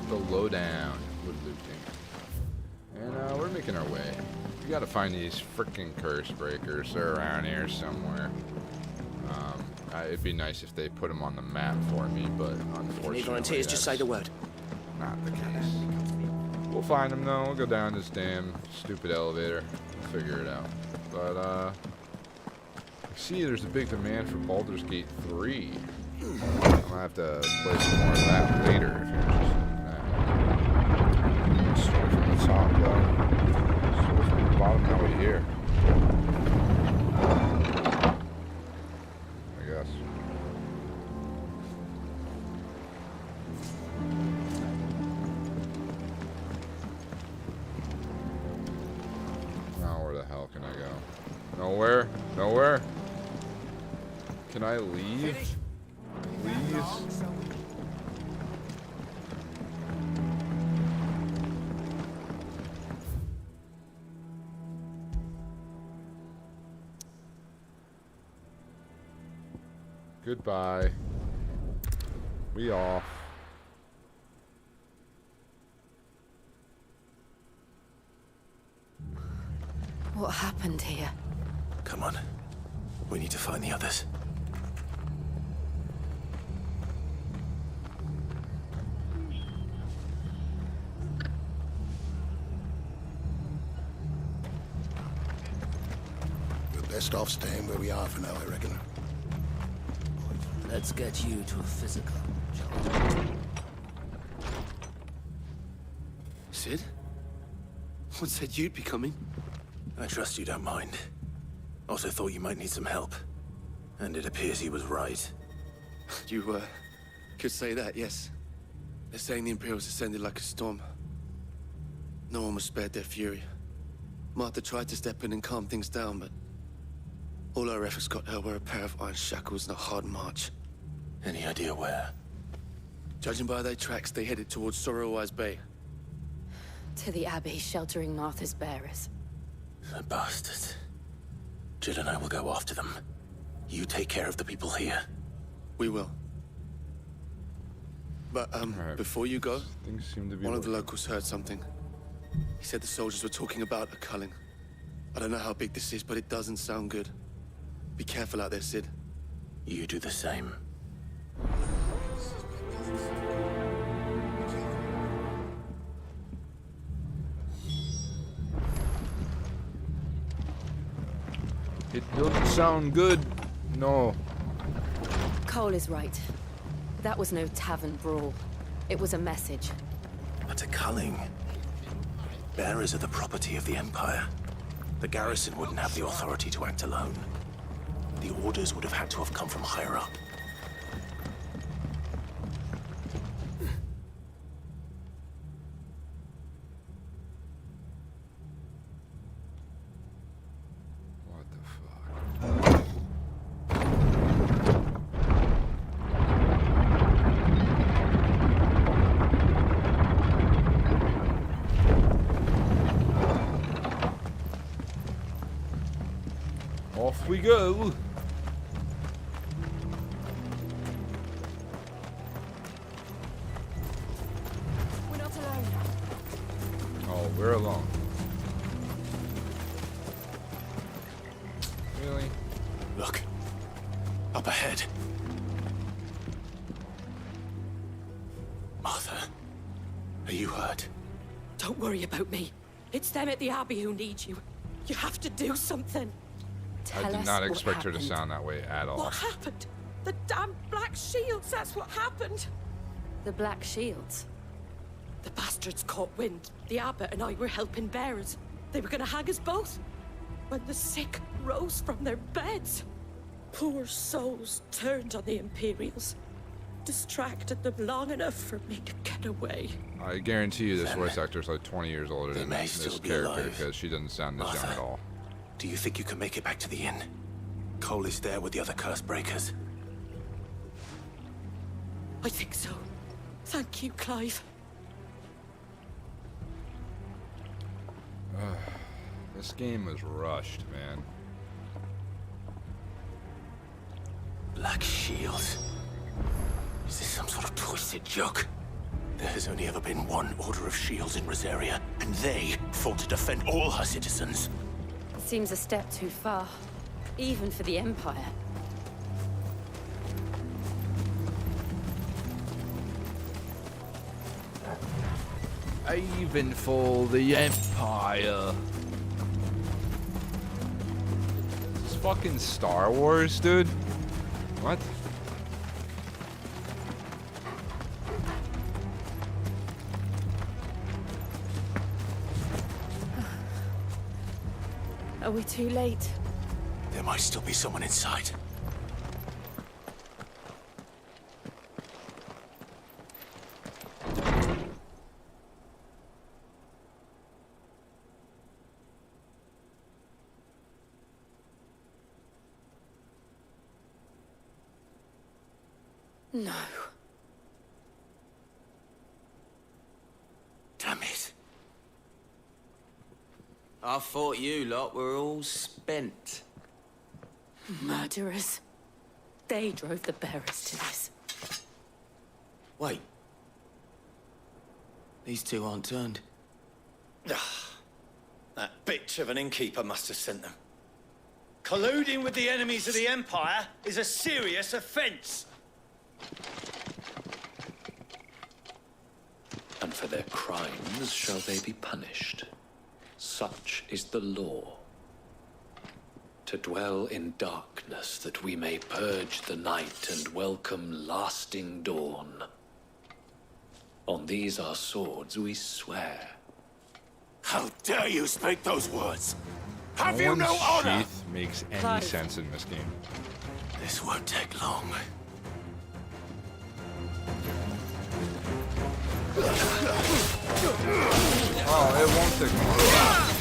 the lowdown. Wood looting. And we're making our way. We gotta find these freaking curse breakers. They're around here somewhere. It'd be nice if they put them on the map for me, but unfortunately, Any volunteers, just say the word. Not the case. We'll find them though. We'll go down this damn stupid elevator. We'll figure it out. But I see there's a big demand for Baldur's Gate 3. I'm gonna have to play some more of that later if you're interested in that. Start from the top though. Start from the bottom, now we're here. I guess. Now where the hell can I go? Nowhere? Nowhere? Can I leave? Please? Goodbye. We off. What happened here? Come on. We need to find the others. We're best off staying where we are for now, I reckon. Let's get you to a physical. Sid? What said you'd be coming? I trust you don't mind. Also thought you might need some help. And it appears he was right. You, could say that, yes. They're saying the Imperials ascended like a storm. No one was spared their fury. Martha tried to step in and calm things down, but all our efforts got her were a pair of iron shackles and a hard march. Any idea where? Judging by their tracks, they headed towards Sorrowwise Bay. To the Abbey sheltering Martha's bearers. The bastards. Jill and I will go after them. You take care of the people here. We will. But, Right. before you go, Things seem to be one of the working. locals heard something. He said the soldiers were talking about a culling. I don't know how big this is, but it doesn't sound good. Be careful out there, Sid. You do the same. It doesn't sound good. No. Cole is right. That was no tavern brawl. It was a message. But a culling. Bearers are the property of the Empire. The garrison wouldn't have the authority to act alone. The orders would have had to have come from higher up. What the fuck? Off we go. We're not alone. Oh, we're alone. Really? Look. Up ahead. Martha. Are you hurt? Don't worry about me. It's them at the Abbey who need you. You have to do something. Tell I did us not what expect her to happened. sound that way at all. What happened? The damn Black Shields, that's what happened. The Black Shields. The bastards caught wind. The abbot and I were helping bearers. They were gonna hang us both. When the sick rose from their beds. Poor souls turned on the Imperials. Distracted them long enough for me to get away. I guarantee you this voice actor is like 20 years older They than may this still be character alive. because she doesn't sound this young Martha. at all. Do you think you can make it back to the inn? Cole is there with the other curse breakers. I think so. Thank you, Clive. This game was rushed, man. Black Shield. Is this some sort of twisted joke? There has only ever been one Order of Shields in Rosaria, and they fought to defend all her citizens. Seems a step too far, even for the Empire. Even for the Empire. This is fucking Star Wars, dude. What? Are we too late? There might still be someone inside. No. Damn it. I thought you lot were all spent. Murderers. They drove the bearers to this. Wait. These two aren't turned. That bitch of an innkeeper must have sent them. Colluding with the enemies of the Empire is a serious offense. And for their crimes shall they be punished. Such is the law. To dwell in darkness that we may purge the night and welcome lasting dawn. On these our swords we swear. How dare you speak those words? Have No you one's no honor? sheath makes any Clive. sense in this game. This won't take long. Oh, it won't take long.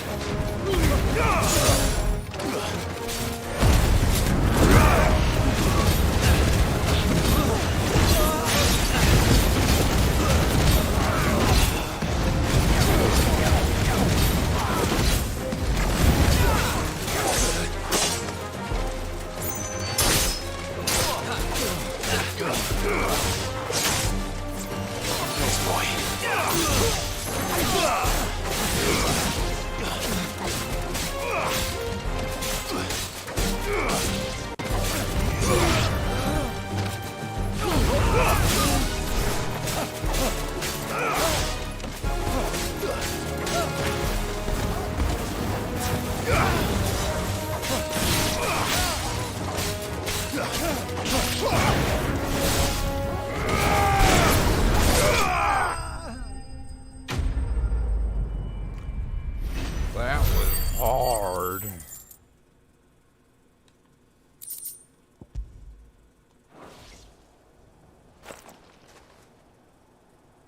That was hard.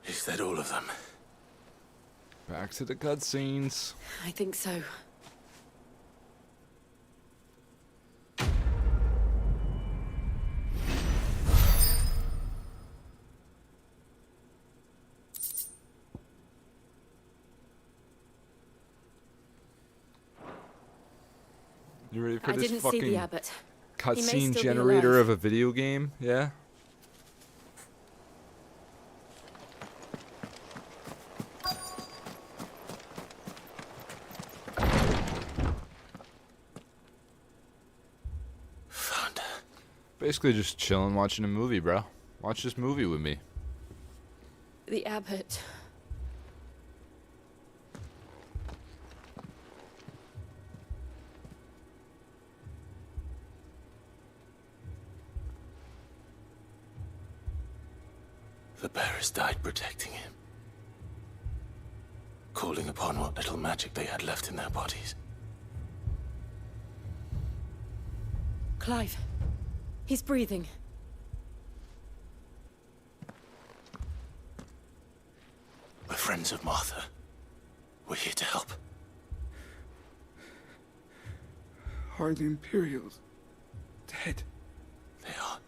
Is that all of them? Back to the cutscenes. I think so. You ready for I this didn't see the fucking abbot. He may cutscene still be generator alive. of a video game? Yeah? Found her. Basically just chilling watching a movie, bro. Watch this movie with me. The abbot. The bearers died protecting him. Calling upon what little magic they had left in their bodies. Clive. He's breathing. We're friends of Martha. We're here to help. Are the Imperials dead? They are.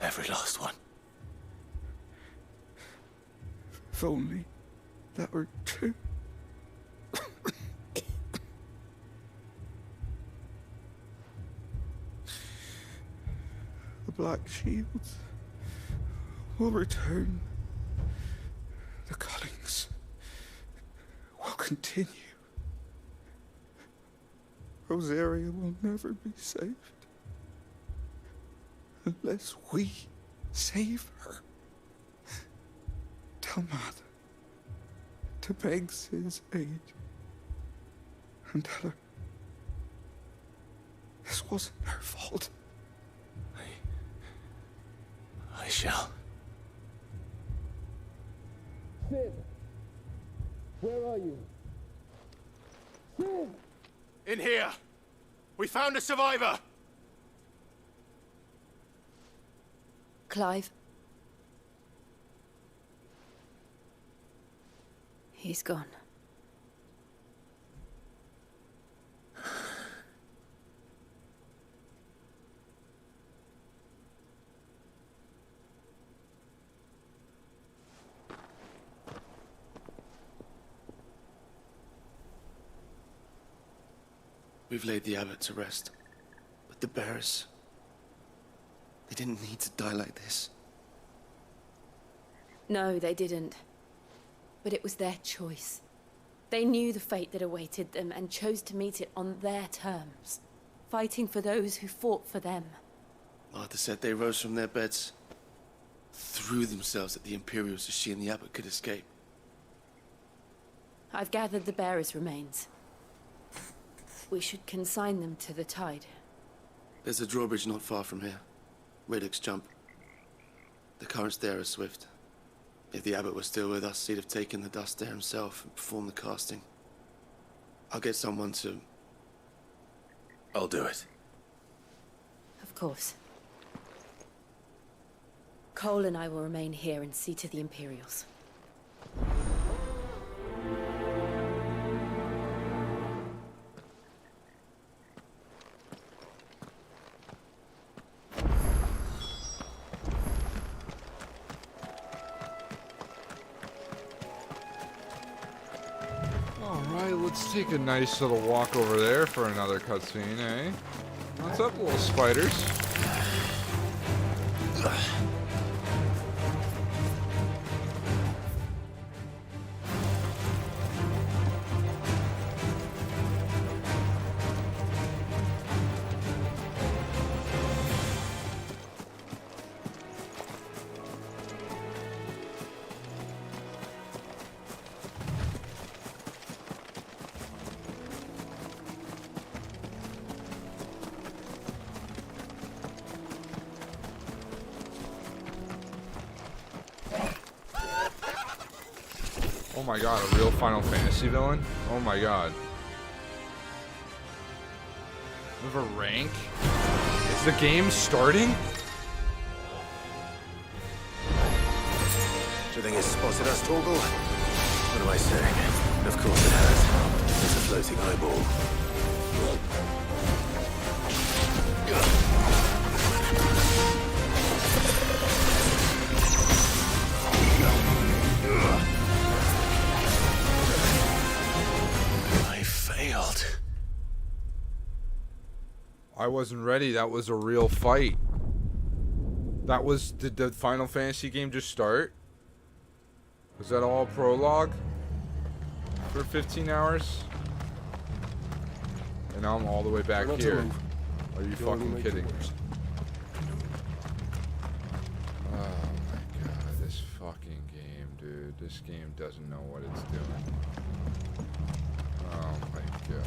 Every last one. If only that were true. The Black Shields will return continue. Rosaria will never be saved unless we save her. Tell Mother to beg his aid and tell her this wasn't her fault. I shall. Sid! Where are you? Sid! In here! We found a survivor! Clive. He's gone. We've laid the abbot to rest. But the bearers... they didn't need to die like this. No, they didn't. But it was their choice. They knew the fate that awaited them and chose to meet it on their terms, fighting for those who fought for them. Martha said they rose from their beds, threw themselves at the Imperials so she and the abbot could escape. I've gathered the bearers' remains. We should consign them to the tide. There's a drawbridge not far from here. Radix jump. The currents there are swift. If the abbot was still with us, he'd have taken the dust there himself and performed the casting. I'll get someone to... I'll do it. Of course. Cole and I will remain here and see to the Imperials. Let's take a nice little walk over there for another cutscene, eh? What's up, little spiders? Oh my god, a real Final Fantasy villain? Oh my god. We have a rank? Is the game starting? Do you think it's spotted us, Torgal? What am I saying? Of course it has. It's a floating eyeball. I wasn't ready. That was a real fight. That was... Did the Final Fantasy game just start? Was that all prologue? For 15 hours? And now I'm all the way back here. Are you fucking kidding me? Oh my god, this fucking game, dude. This game doesn't know what it's doing. Oh my god.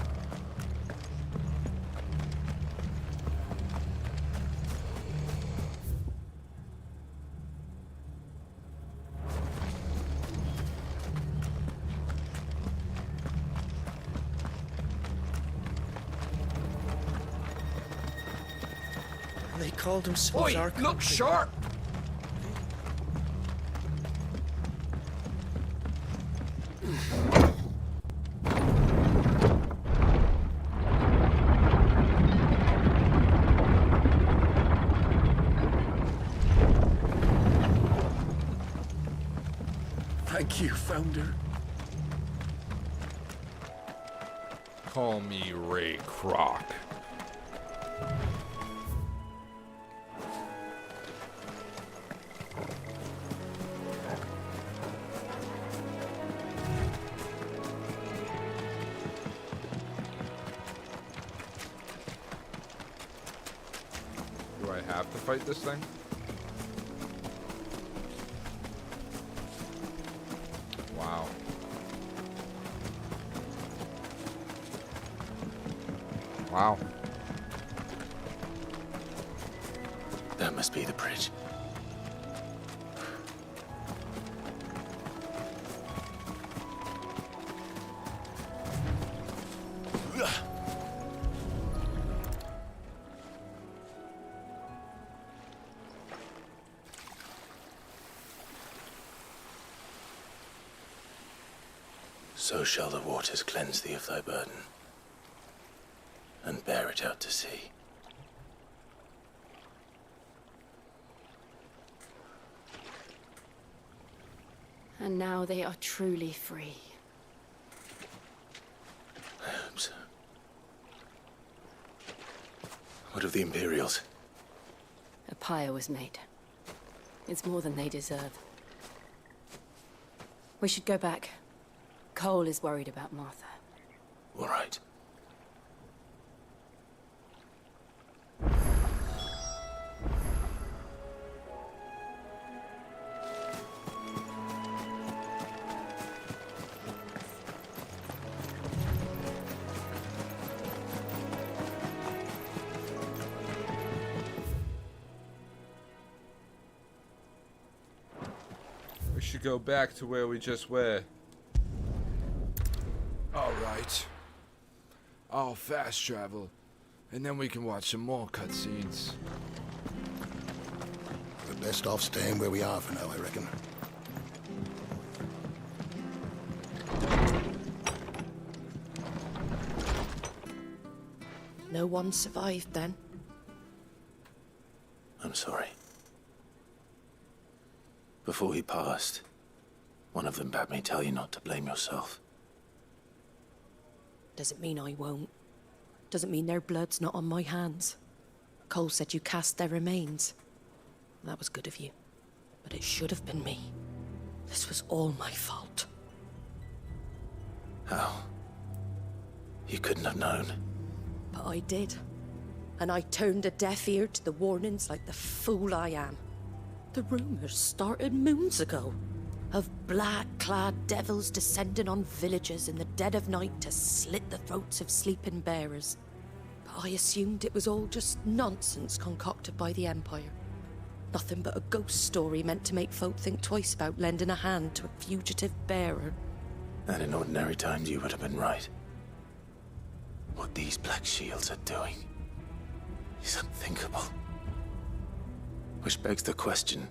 They called themselves our country. Look sharp! Thank you, Founder. Call me Ray Kroc. to fight this thing? Wow. Wow. That must be the bridge. So shall the waters cleanse thee of thy burden, and bear it out to sea. And now they are truly free. I hope so. What of the Imperials? A pyre was made. It's more than they deserve. We should go back. Cole is worried about Martha. All right. We should go back to where we just were. Alright. I'll fast travel, and then we can watch some more cutscenes. We're best off staying where we are for now, I reckon. No one survived then? I'm sorry. Before he passed, one of them bade me tell you not to blame yourself. Doesn't mean I won't. Doesn't mean their blood's not on my hands. Cole said you cast their remains. That was good of you. But it should have been me. This was all my fault. How? You couldn't have known. But I did. And I turned a deaf ear to the warnings like the fool I am. The rumors started moons ago. Of black-clad devils descending on villages in the dead of night to slit the throats of sleeping bearers. But I assumed it was all just nonsense concocted by the Empire. Nothing but a ghost story meant to make folk think twice about lending a hand to a fugitive bearer. And in ordinary times you would have been right. What these Black Shields are doing is unthinkable. Which begs the question,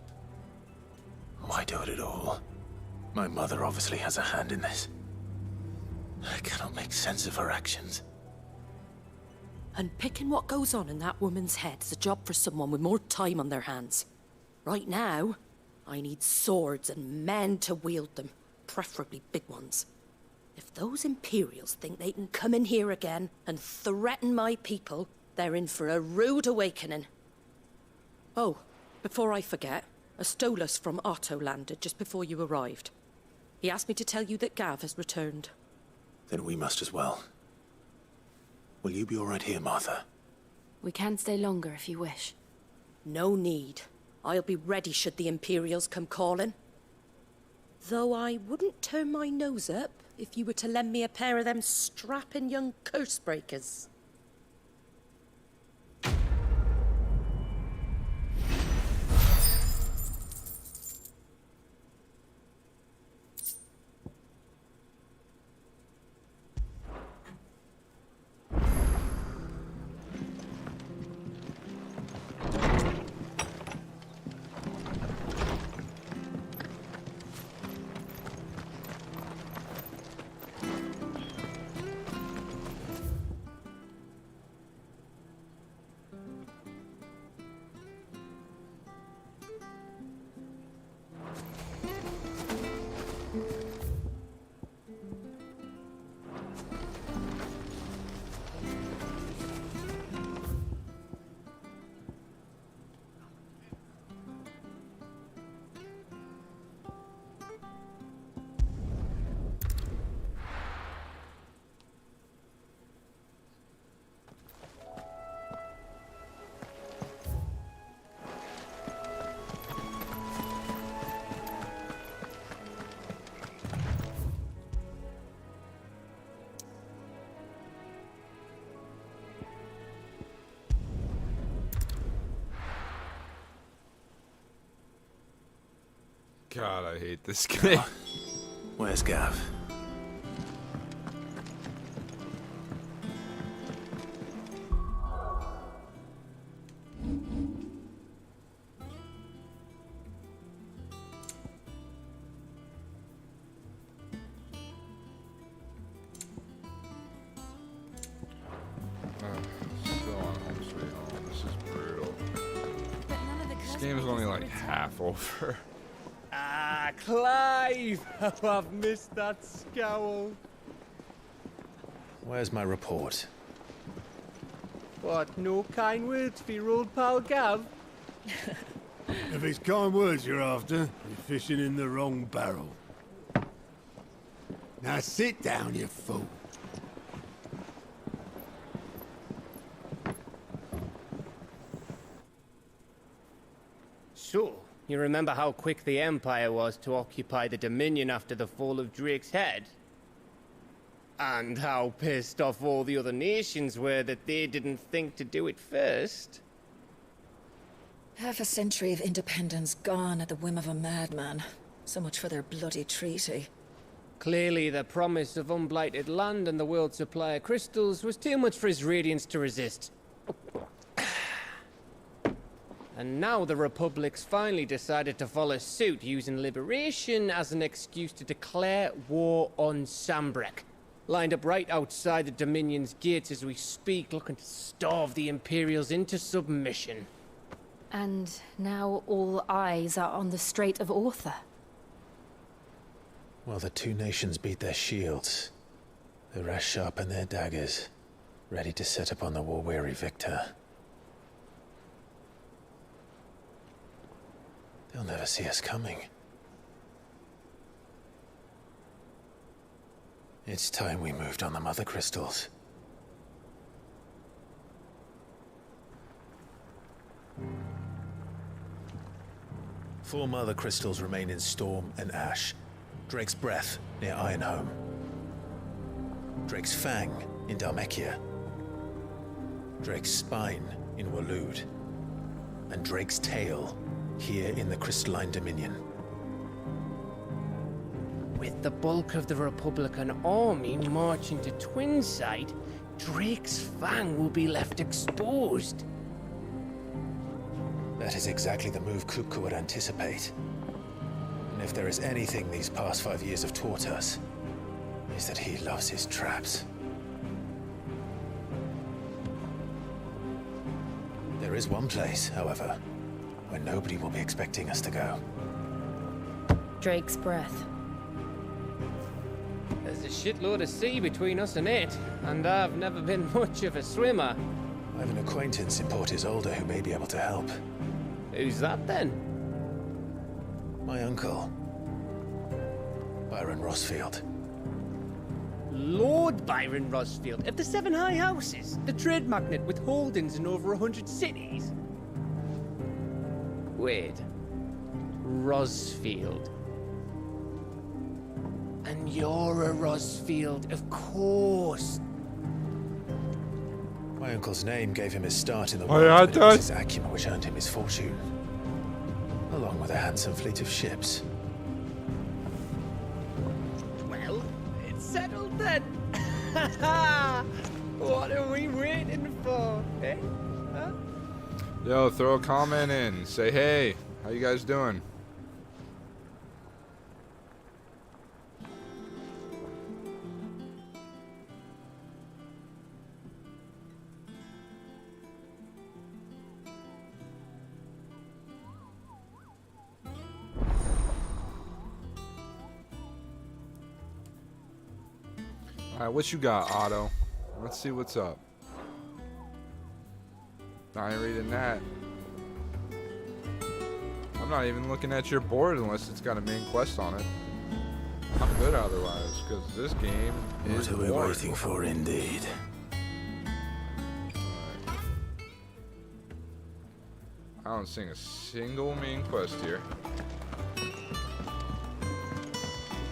why do it at all? My mother obviously has a hand in this. I cannot make sense of her actions. And picking what goes on in that woman's head is a job for someone with more time on their hands. Right now, I need swords and men to wield them, preferably big ones. If those Imperials think they can come in here again and threaten my people, they're in for a rude awakening. Oh, before I forget, a Stolas from Otto landed just before you arrived. He asked me to tell you that Gav has returned. Then we must as well. Will you be all right here, Martha? We can stay longer if you wish. No need. I'll be ready should the Imperials come calling. Though I wouldn't turn my nose up if you were to lend me a pair of them strapping young curse breakers. God, I hate this game. Where's Gav? Still on Home Sweet Home. This is brutal. This game is only like half over. Ah, Clive! How I've missed that scowl. Where's my report? What, no kind words for your old pal Gav? If it's kind words you're after, you're fishing in the wrong barrel. Now sit down, you fool. So, you remember how quick the Empire was to occupy the Dominion after the fall of Drake's head? And how pissed off all the other nations were that they didn't think to do it first? Half a century of independence gone at the whim of a madman. So much for their bloody treaty. Clearly, the promise of unblighted land and the world's supply of crystals was too much for his radiance to resist. And now the Republic's finally decided to follow suit, using liberation as an excuse to declare war on Sambrek. Lined up right outside the Dominion's gates as we speak, looking to starve the Imperials into submission. And now all eyes are on the Strait of Author. Well, the two nations beat their shields. The rest sharpen their daggers, ready to set upon the war-weary victor. They'll never see us coming. It's time we moved on the Mother Crystals. Four Mother Crystals remain in Storm and Ash. Drake's Breath near Ironhome. Drake's Fang in Dhalmekia. Drake's Spine in Waloed. And Drake's Tail here in the Crystalline Dominion. With the bulk of the Republican army marching to Twinside, Drake's Fang will be left exposed. That is exactly the move Kupka would anticipate. And if there is anything these past 5 years have taught us, is that he loves his traps. There is one place, however, where nobody will be expecting us to go. Drake's Breath. There's a shitload of sea between us and it, and I've never been much of a swimmer. I have an acquaintance in Port Isolde who may be able to help. Who's that then? My uncle, Byron Rosfield. Lord Byron Rosfield of the Seven High Houses, the trade magnate with holdings in over 100 cities. Wait, Rosfield. And you're a Rosfield, of course. My uncle's name gave him his start in the Oh, world, yeah, but it was his acumen which earned him his fortune, along with a handsome fleet of ships. Well, it's settled then. What are we waiting for, eh? Huh? Yo, throw a comment in. Say, hey, how you guys doing? Alright, what you got, Otto? Let's see what's up. I ain't reading that. I'm not even looking at your board unless it's got a main quest on it. I'm good otherwise, because this game is What are we boring. waiting for, indeed? I don't see a single main quest here.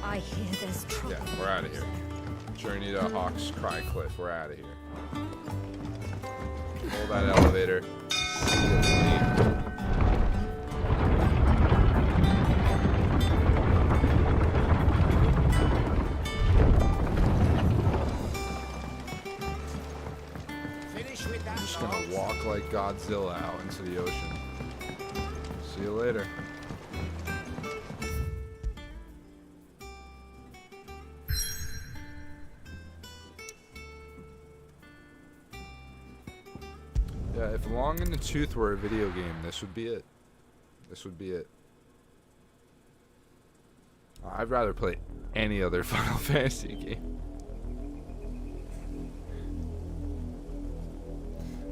I hear there's trouble. Yeah, we're out of here. Journey to Hawk's Cry Cliff. We're out of here. Pull that elevator. See you later. like Godzilla out into the ocean. See you later. Yeah, if Long in the Tooth were a video game, this would be it. This would be it. I'd rather play any other Final Fantasy game.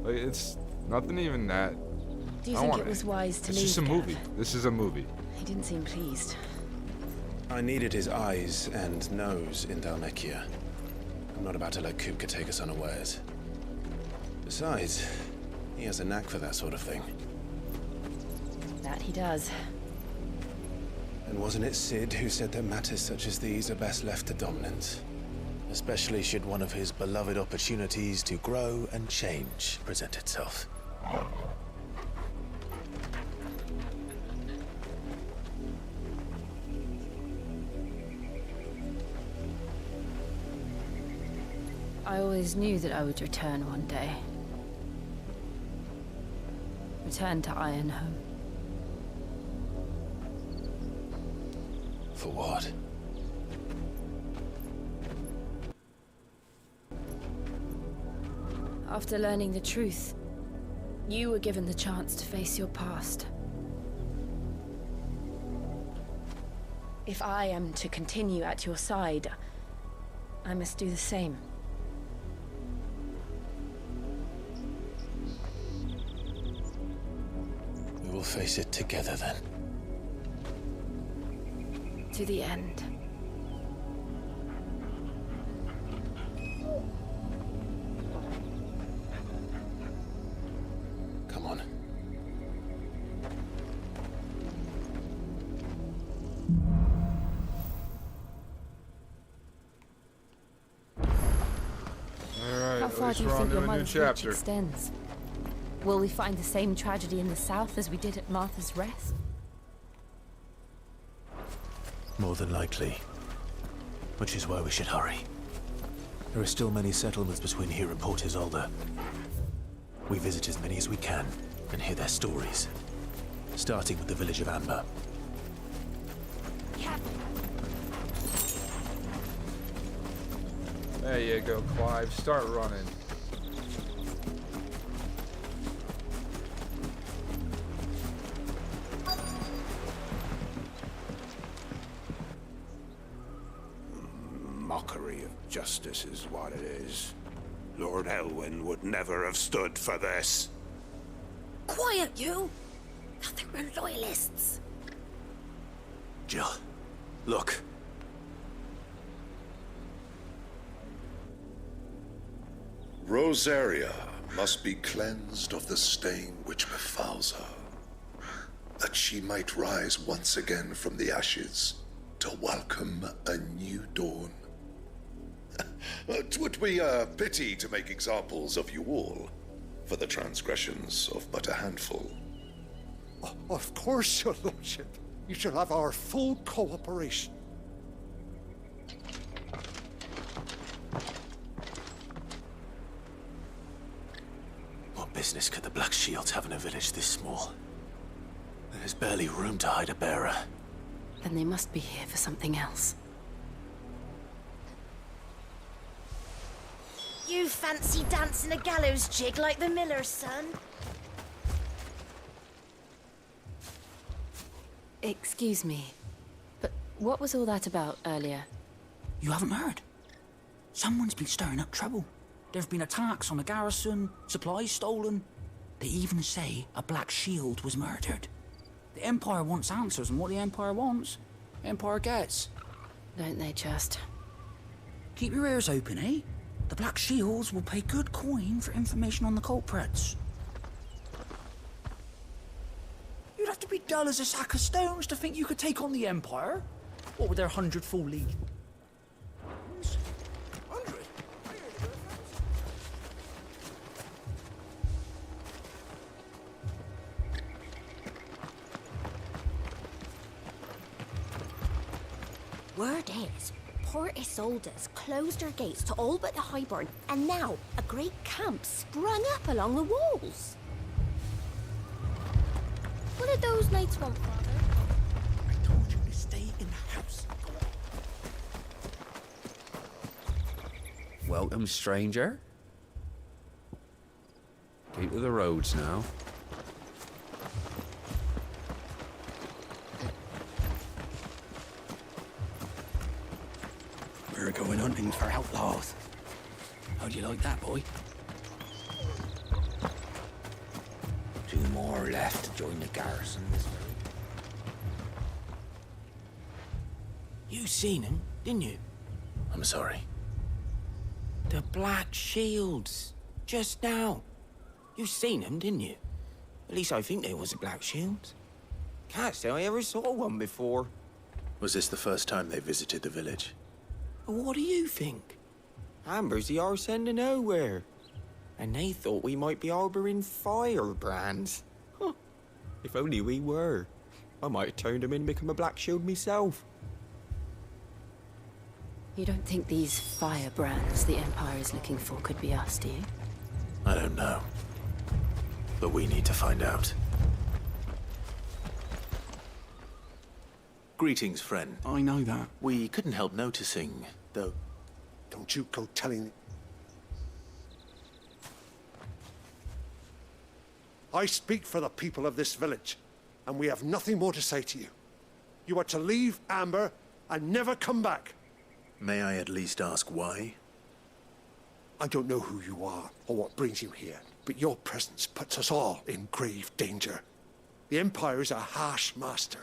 Like, it's nothing even that. Do you think it was wise to leave? It's just a movie. This is a movie. He didn't seem pleased. I needed his eyes and nose in Dalmekia. I'm not about to let Kupka take us unawares. Besides, he has a knack for that sort of thing. That he does. And wasn't it Sid who said that matters such as these are best left to dominance? Especially should one of his beloved opportunities to grow and change present itself. I always knew that I would return one day. Return to Ironhome. For what? After learning the truth, you were given the chance to face your past. If I am to continue at your side, I must do the same. We will face it together then. To the end. Come on. Alright, How far at do least you we're on think to your a new mother's reach chapter. extends? Will we find the same tragedy in the south as we did at Martha's Rest? More than likely. Which is why we should hurry. There are still many settlements between here and Port Isolde. We visit as many as we can and hear their stories. Starting with the village of Amber. There you go, Clive. Start running. Mockery of justice is what it is. Lord Elwyn would never have stood for this. Quiet, you! Thought they were loyalists. Jill, look. Rosaria must be cleansed of the stain which befouls her, that she might rise once again from the ashes to welcome a new dawn. 'Twould be a pity to make examples of you all, for the transgressions of but a handful. Of course, your lordship. You shall have our full cooperation. What business could the Black Shields have in a village this small? There's barely room to hide a bearer. Then they must be here for something else. You fancy dancing a gallows jig like the miller's son? Excuse me, but what was all that about earlier? You haven't heard? Someone's been stirring up trouble. There have been attacks on the garrison, supplies stolen. They even say a Black Shield was murdered. The Empire wants answers, and what the Empire wants, Empire gets. Don't they just? Keep your ears open, eh? The Black Shields will pay good coin for information on the culprits. You'd have to be dull as a sack of stones to think you could take on the Empire. What with their 100 full legions? 100? Word is, Port Isolde's closed her gates to all but the Highborn, and now a great camp sprung up along the walls. did those knights want, Father? I told you to stay in the house. Welcome, stranger. Keep to the roads now. We're going hunting for outlaws. How do you like that, boy? 2 more left to join the garrison this very. You seen him, didn't you? I'm sorry. The Black Shields. Just now. You seen them, didn't you? At least I think they was the Black Shields. Can't say I ever saw one before. Was this the first time they visited the village? What do you think? Amber's the arse end of nowhere. And they thought we might be harboring firebrands. Huh. If only we were. I might have turned them in and become a Black Shield myself. You don't think these firebrands the Empire is looking for could be us, do you? I don't know. But we need to find out. Greetings, friend. I know that. We couldn't help noticing, though. Don't you go telling... I speak for the people of this village, and we have nothing more to say to you. You are to leave Amber and never come back. May I at least ask why? I don't know who you are or what brings you here, but your presence puts us all in grave danger. The Empire is a harsh master.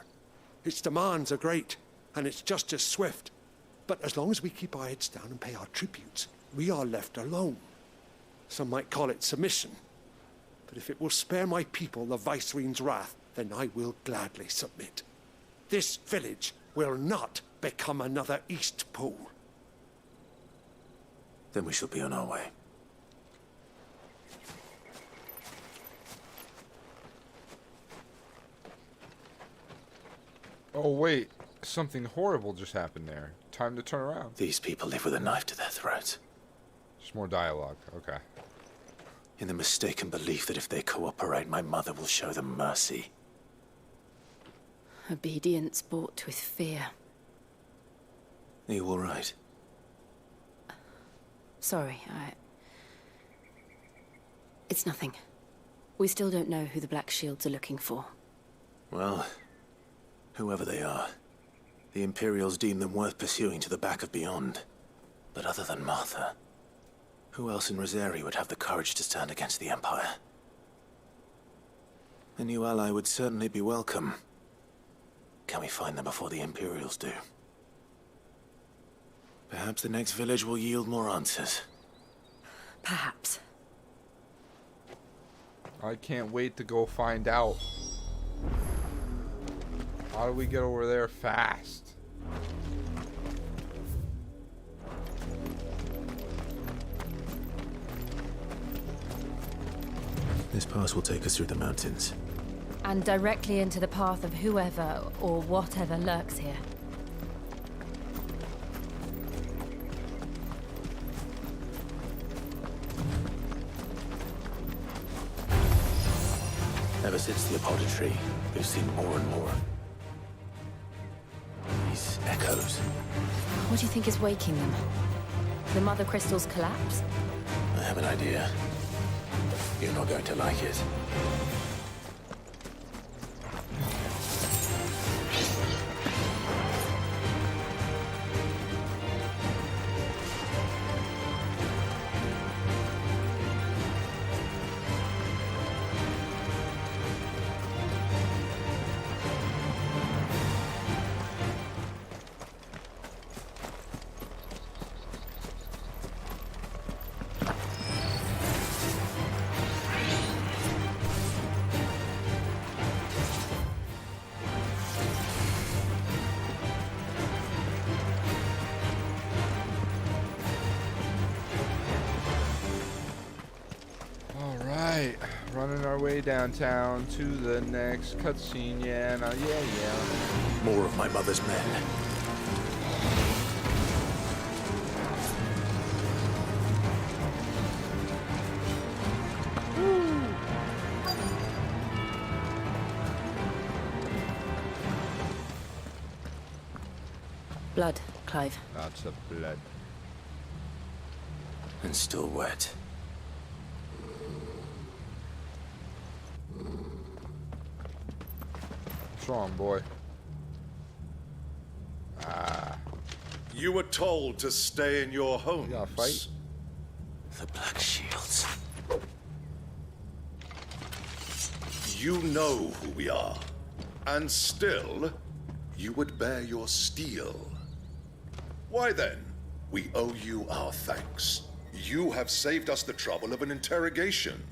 Its demands are great, and its justice swift. But as long as we keep our heads down and pay our tributes, we are left alone. Some might call it submission. But if it will spare my people the Viceroy's wrath, then I will gladly submit. This village will not become another East Pool. Then we shall be on our way. Oh wait, something horrible just happened there. Time to turn around. These people live with a knife to their throats. Just more dialogue, okay. In the mistaken belief that if they cooperate, my mother will show them mercy. Obedience bought with fear. Are you all right? Sorry, It's nothing. We still don't know who the Black Shields are looking for. Well, whoever they are, the Imperials deem them worth pursuing to the back of beyond. But other than Martha, who else in Rosari would have the courage to stand against the Empire? A new ally would certainly be welcome. Can we find them before the Imperials do? Perhaps the next village will yield more answers. Perhaps. I can't wait to go find out. How do we get over there fast? This pass will take us through the mountains. And directly into the path of whoever or whatever lurks here. Ever since the apothecary, we've seen more and more. These echoes. What do you think is waking them? The Mother Crystal's collapse? I have an idea. You're not going to like it. Running our way downtown to the next cutscene, yeah. More of my mother's men. Blood, Clive. Lots of blood. And still wet. What's wrong, boy? Ah. You were told to stay in your homes. You gotta fight? The Black Shields. You know who we are. And still, you would bear your steel. Why then, we owe you our thanks. You have saved us the trouble of an interrogation.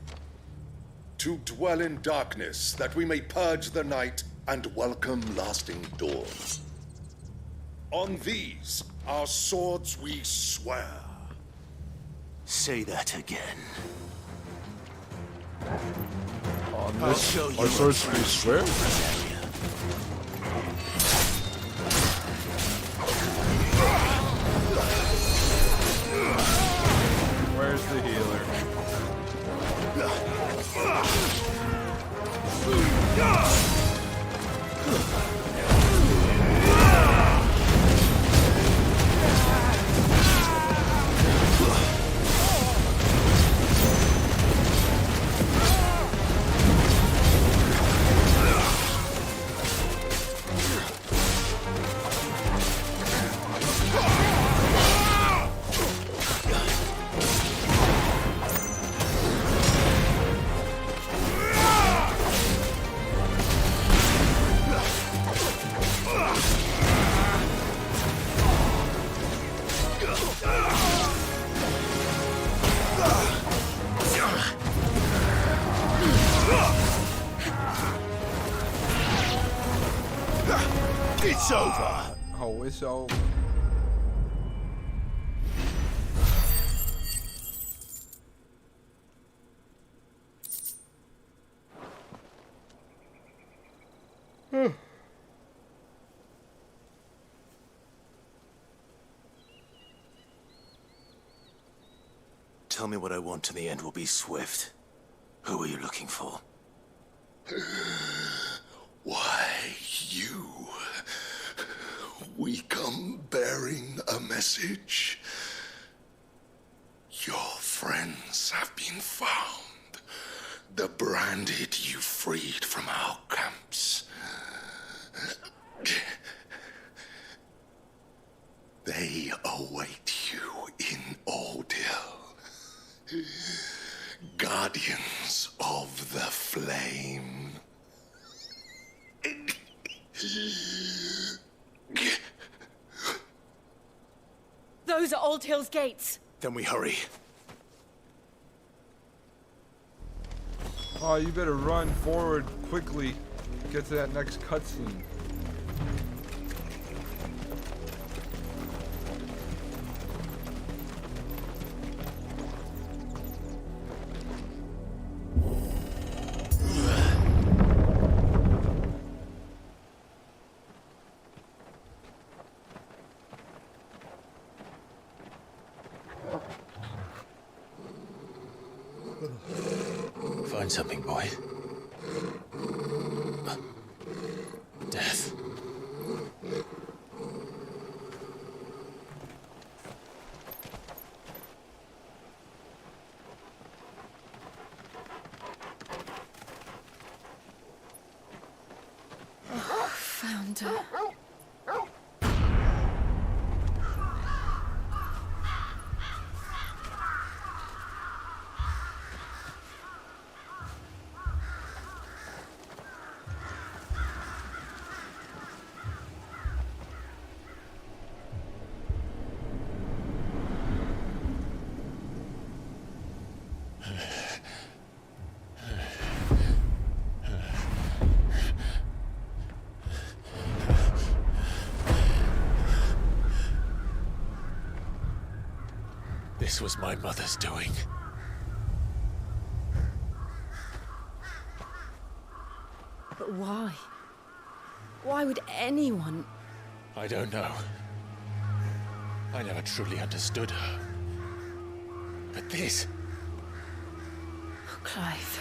To dwell in darkness, that we may purge the night and welcome lasting dawn. On these, our swords we swear. Say that again. On this, our swords we swear? Where's the healer? It's over. Oh, it's over. Tell me what I want and the end will be swift. Who are you looking for? Why, you. We come bearing a message. Your friends have been found. The branded you freed from our camps. They await you in Ordeal. Guardians of the Flame. Those are Old Hill's gates. Then we hurry. Oh, you better run forward quickly. Get to that next cutscene. Find something, boy. Death. Found her. This was my mother's doing. But why? Why would anyone? I don't know. I never truly understood her. But this... Oh, Clive.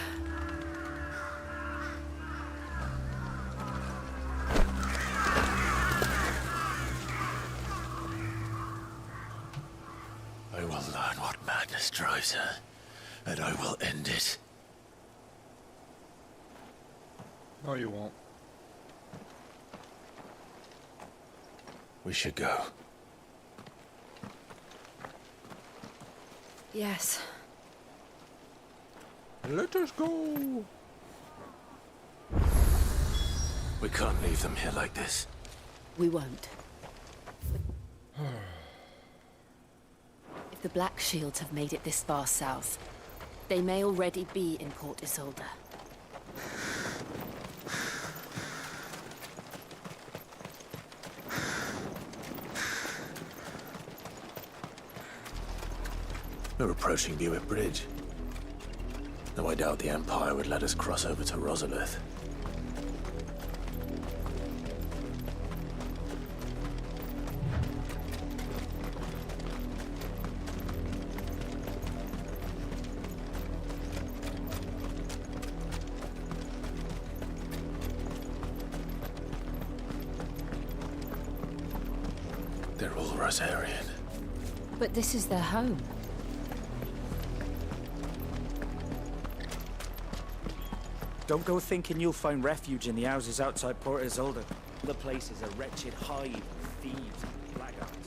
I will learn what madness drives her, and I will end it. No, you won't. We should go. Yes. Let us go. We can't leave them here like this. We won't. If the Black Shields have made it this far south, they may already be in Port Isolde. We're approaching Buick Bridge. Though I doubt the Empire would let us cross over to Rosalith. They're all Rosarian. But this is their home. Don't go thinking you'll find refuge in the houses outside Port Isolde. The place is a wretched hive of thieves and blackguards.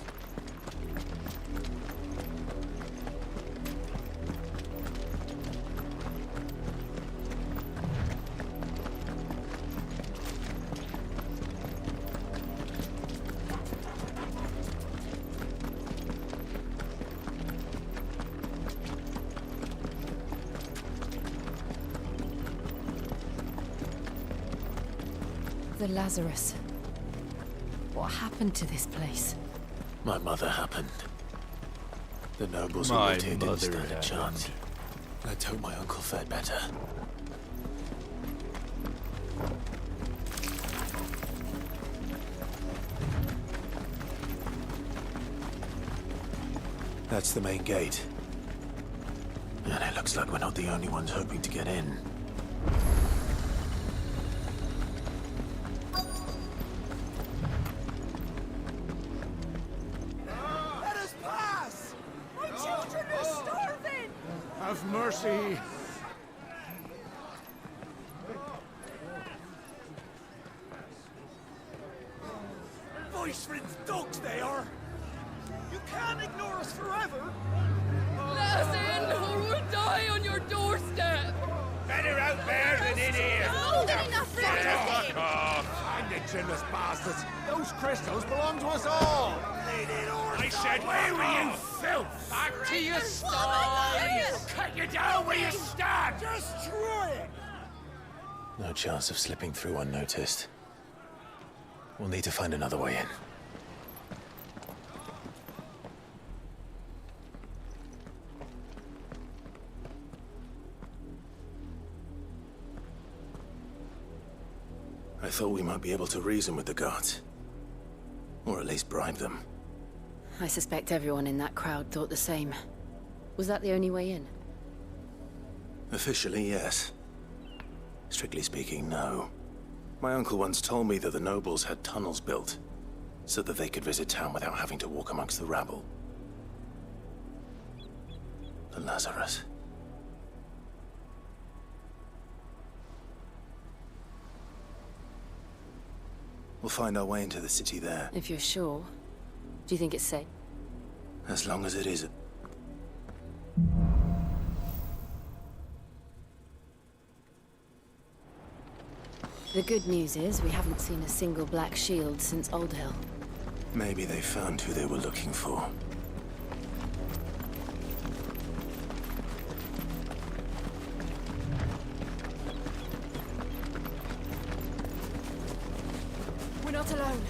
The Lazarus. What happened to this place? My mother happened. The nobles who My lived here didn't mother stand a happened. chance. Let's hope my uncle fared better. That's the main gate. And it looks like we're not the only ones hoping to get in. Let us pass! My children are starving! Have mercy. Voice-riddled dogs they are! You can't ignore us forever! Let us in, or we'll die on your doorstep! Better out there than in here! More than enough room to Fuck off! And the chinless bastards! Those crystals belong to us all! I said, where were you, filth? Back to your sties! Cut you down where you stand! Destroy it! No chance of slipping through unnoticed. We'll need to find another way in. I thought we might be able to reason with the guards. Or at least bribe them. I suspect everyone in that crowd thought the same. Was that the only way in? Officially, yes. Strictly speaking, no. My uncle once told me that the nobles had tunnels built, so that they could visit town without having to walk amongst the rabble. The Lazarus. We'll find our way into the city there. If you're sure. Do you think it's safe? As long as it is. The good news is we haven't seen a single black shield since Old Hill. Maybe they found who they were looking for. We're not alone.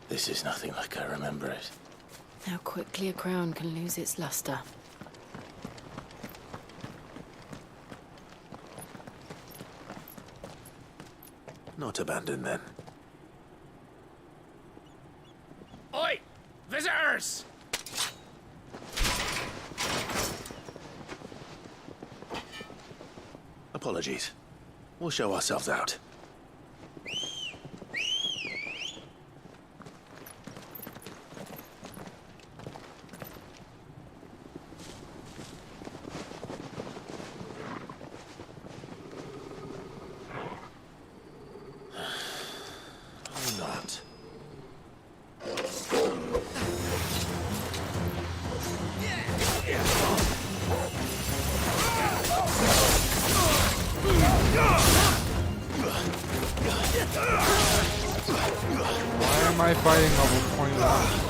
This is nothing like I remember it. How quickly a crown can lose its luster. Not abandoned, then. Oi! Visitors! Apologies. We'll show ourselves out. Or not. Why am I fighting level 21?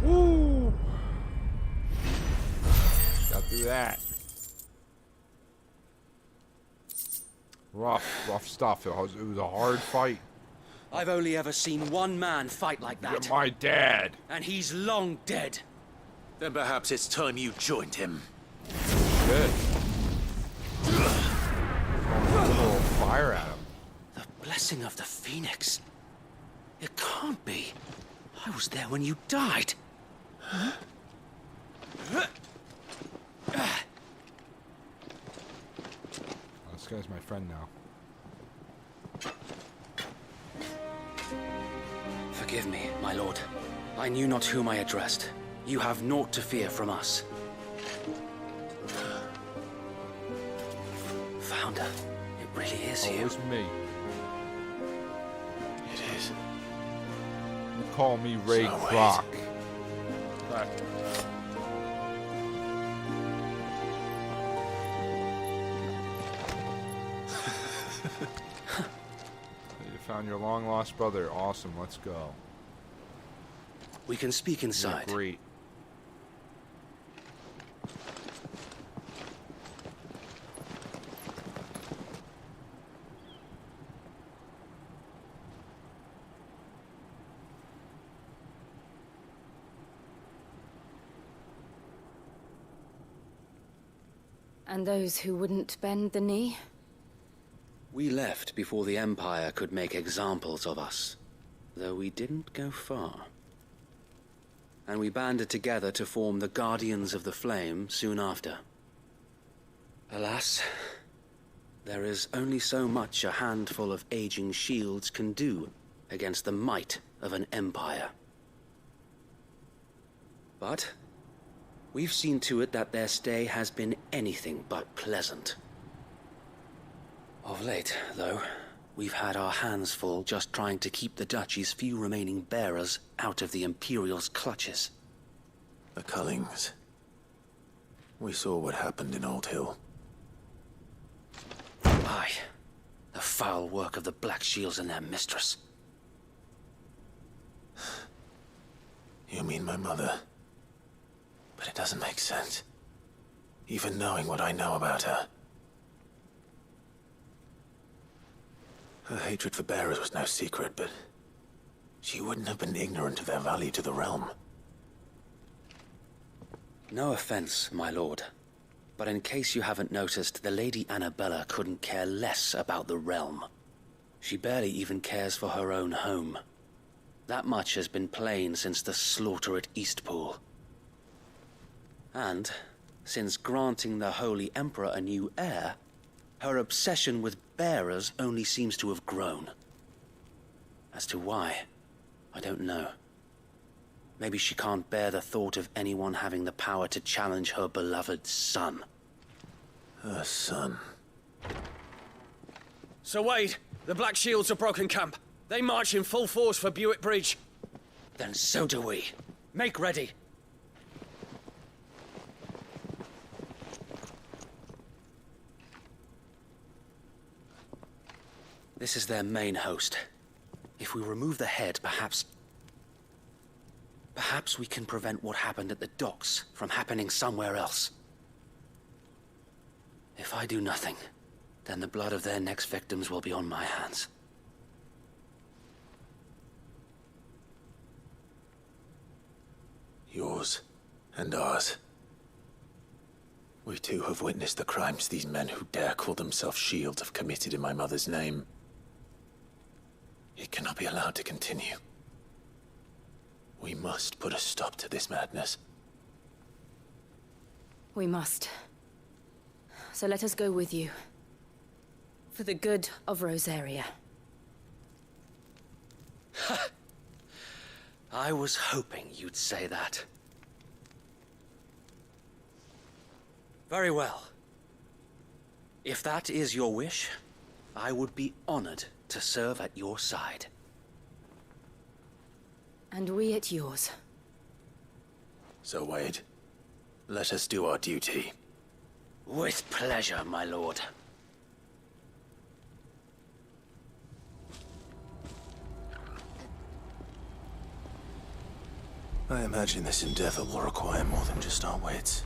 Woo! Got through that. Rough stuff. It was a hard fight. I've only ever seen one man fight like that. You're my dad. And he's long dead. Then perhaps it's time you joined him. Good. Throwing a little fire at him. The blessing of the Phoenix. It can't be. I was there when you died. Huh? This guy's my friend now. Forgive me, my lord. I knew not whom I addressed. You have naught to fear from us. Founder, it really is you. It's me. It is. You call me Ray Kroc. Right. You found your long-lost brother. Awesome. Let's go. We can speak inside. Yeah, great. And those who wouldn't bend the knee? We left before the Empire could make examples of us, though we didn't go far. And we banded together to form the Guardians of the Flame soon after. Alas, there is only so much a handful of aging shields can do against the might of an empire. But we've seen to it that their stay has been anything but pleasant. Of late, though, we've had our hands full just trying to keep the Duchy's few remaining bearers out of the Imperial's clutches. The Cullings. We saw what happened in Old Hill. Aye. The foul work of the Black Shields and their mistress. You mean my mother? But it doesn't make sense. Even knowing what I know about her. Her hatred for bearers was no secret, but she wouldn't have been ignorant of their value to the realm. No offense, my lord. But in case you haven't noticed, the Lady Annabella couldn't care less about the realm. She barely even cares for her own home. That much has been plain since the slaughter at Eastpool. And, since granting the Holy Emperor a new heir, her obsession with bearers only seems to have grown. As to why, I don't know. Maybe she can't bear the thought of anyone having the power to challenge her beloved son. Her son. Sir Wade, the Black Shields have broken camp. They march in full force for Buick Bridge. Then so do we. Make ready. This is their main host. If we remove the head, perhaps we can prevent what happened at the docks from happening somewhere else. If I do nothing, then the blood of their next victims will be on my hands. Yours and ours. We too have witnessed the crimes these men who dare call themselves shields have committed in my mother's name. It cannot be allowed to continue. We must put a stop to this madness. We must. So let us go with you. For the good of Rosaria. I was hoping you'd say that. Very well. If that is your wish, I would be honored to serve at your side. And we at yours. So, Wade, let us do our duty. With pleasure, my lord. I imagine this endeavor will require more than just our wits.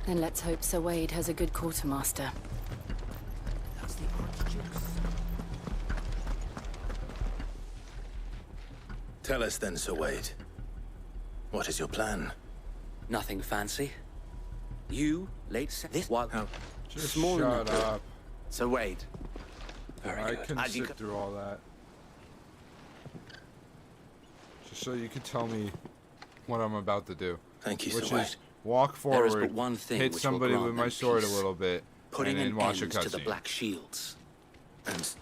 Then let's hope Sir Wade has a good quartermaster. That's the Archduke's. Tell us then, Sir Wade. What is your plan? Nothing fancy. You, this one. Just small shut enough. up. So Wade. Very I good. can sit through all that. Just so you can tell me what I'm about to do. Thank you, which Sir Wade. is walk There is forward, but one thing hit which will somebody grant with my them sword peace. a little bit, Putting and an then watch a end to the cutscene. Black Shields. And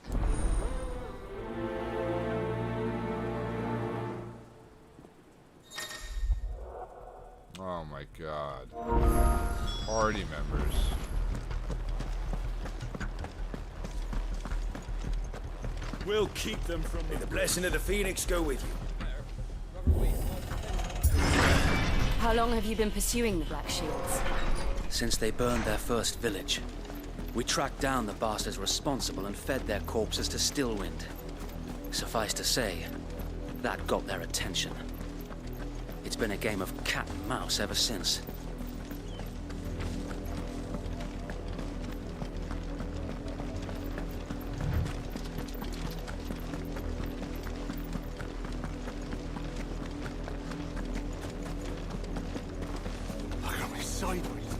Oh my god. Party members. We'll keep them from me. The blessing of the Phoenix go with you. How long have you been pursuing the Black Shields? Since they burned their first village, we tracked down the bastards responsible and fed their corpses to Stillwind. Suffice to say, that got their attention. It's been a game of cat and mouse ever since. Look at me sideways.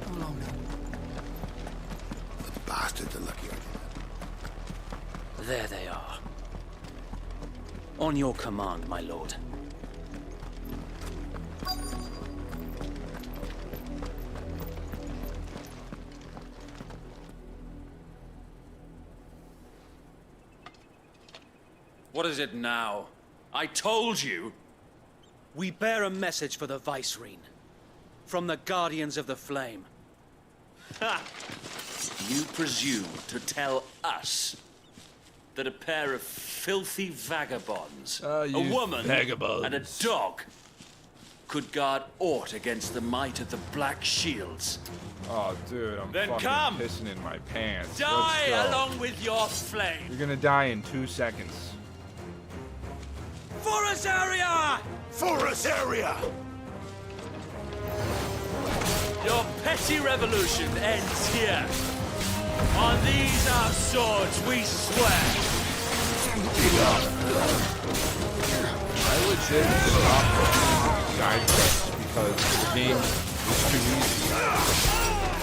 How long now? The bastards are lucky I did that. There they are. On your command, my lord. What is it now? I told you! We bear a message for the Vicereine. From the Guardians of the Flame. Ha! You presume to tell us that a pair of filthy vagabonds, a you woman vagabonds. and a dog, could guard aught against the might of the Black Shields? Oh, dude, I'm Then fucking come! pissing in my pants. Die Let's go. along with your flame! You're gonna die in 2 seconds. For Rosaria! For Rosaria! Your petty revolution ends here. On these our swords we swear. I legit stopped side quests because the game is too easy.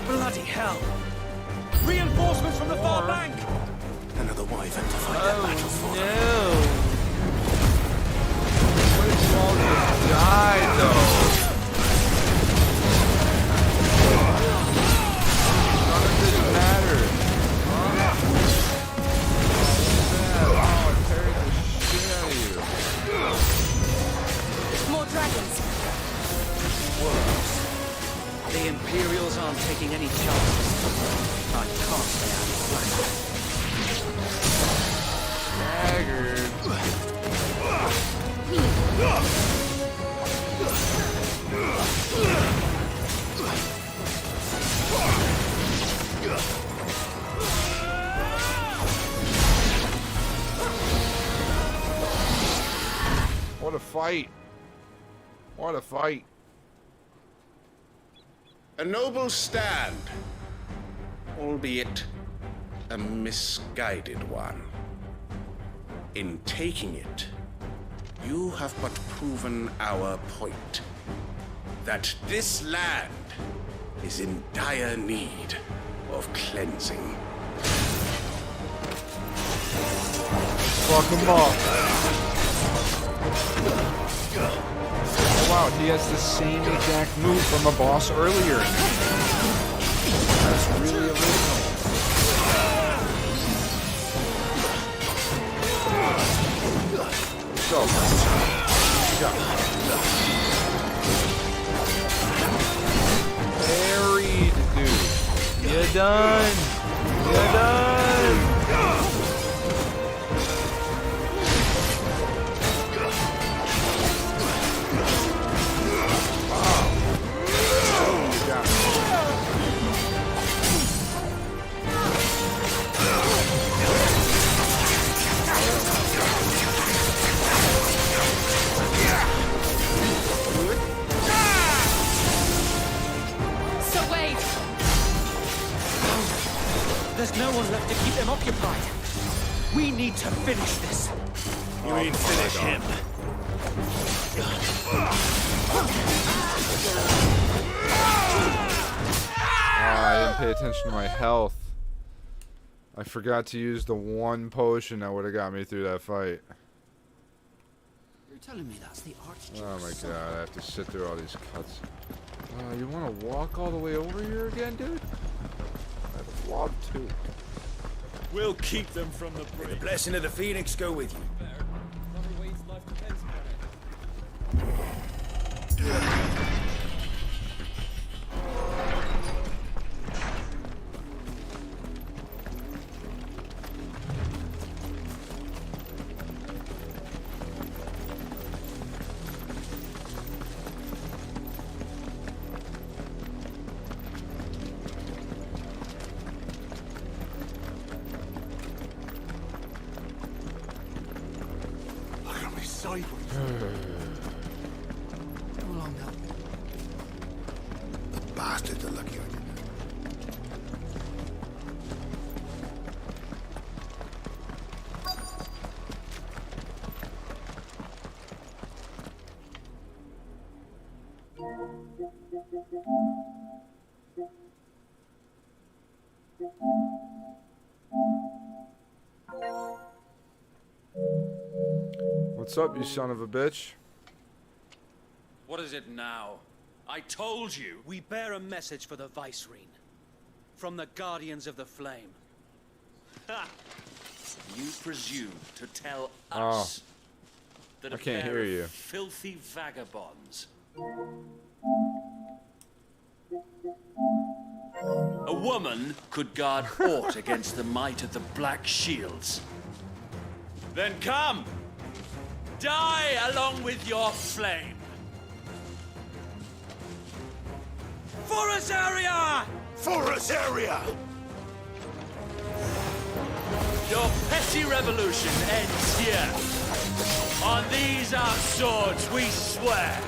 Bloody hell! Reinforcements from the far bank! another wyvern to fight that battle for them. No! What if you all just die, though? None of this matters. staggered. What a fight. What a fight. A noble stand, albeit a misguided one. In taking it, you have but proven our point. That this land is in dire need of cleansing. Fuck him up. Oh wow, he has the same exact move from the boss earlier. That's really original. Go. Go. Buried, dude. You're done. You're done. There's no one left to keep them occupied. We need to finish this. You mean finish him? I didn't pay attention to my health. I forgot to use the one potion that would have got me through that fight. You're telling me that's the Archduke's Oh my son? god, I have to sit through all these cuts. You want to walk all the way over here again, dude? I'd love to. We'll keep them from the breach. The blessing of the Phoenix go with you. The bastards are lucky I did What's up, you son of a bitch? What is it now? I told you! We bear a message for the Vicereine. From the Guardians of the Flame. Ha! You presume to tell us that I a can't pair hear of you. filthy vagabonds. A woman could guard aught against the might of the Black Shields. Then come! Die along with your flame! For Azaria! For Azaria! Your petty revolution ends here. On these our swords we swear.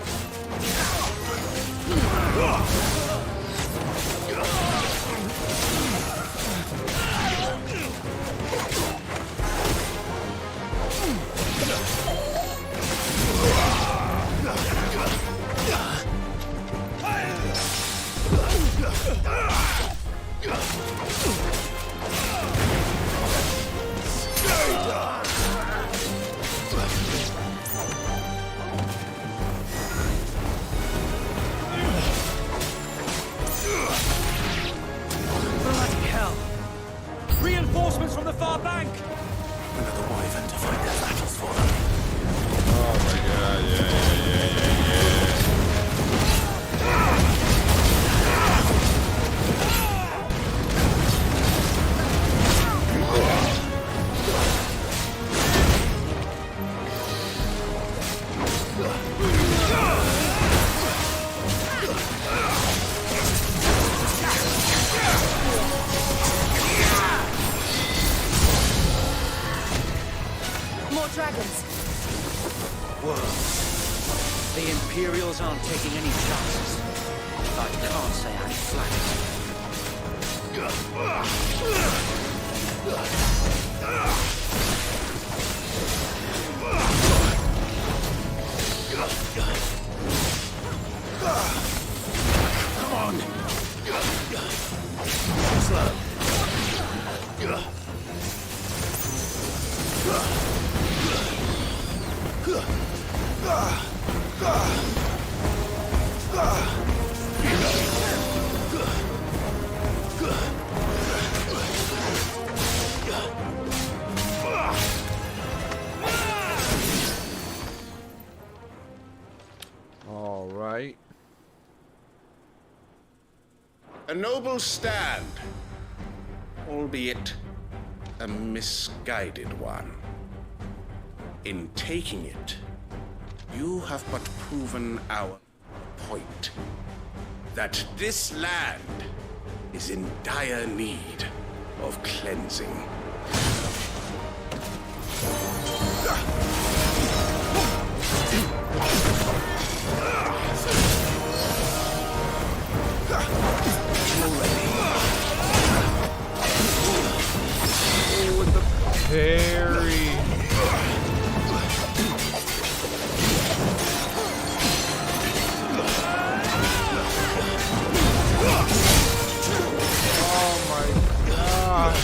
Bloody hell! Reinforcements from the far bank! Another wyvern to fight their battles for them. More dragons. Worms. The Imperials aren't taking any chances. I can't say I'm flattered. Come on! Slow. All right. A noble stand, albeit a misguided one. In taking it, you have but proven our point, that this land is in dire need of cleansing. Oh, with the parry. Oh my god.